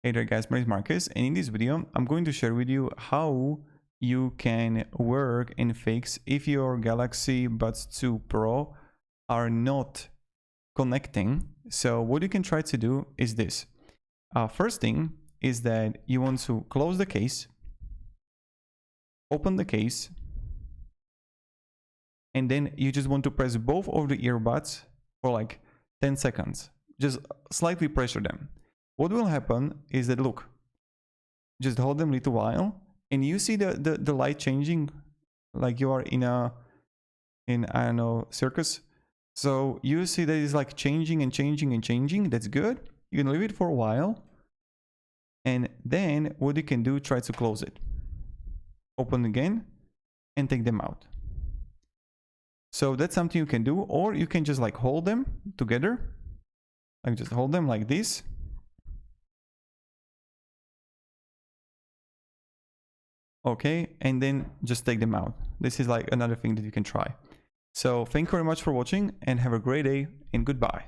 Hey there guys, my name is Marcus, and in this video I'm going to share with you how you can work and fix if your Galaxy Buds 2 Pro are not connecting. So what you can try to do is this. First thing is that you want to close the case, open the case, and then you just want to press both of the earbuds for like 10 seconds. Just slightly pressure them. What will happen is that, look, just hold them a little while and you see the light changing like you are in I don't know, circus. So you see that it's like changing and changing and changing. That's good. You can leave it for a while. And then what you can do, try to close it. Open again and take them out. So that's something you can do, or you can just like hold them together. Like just hold them like this. Okay, and then just take them out. This is like another thing that you can try. So thank you very much for watching and have a great day and goodbye.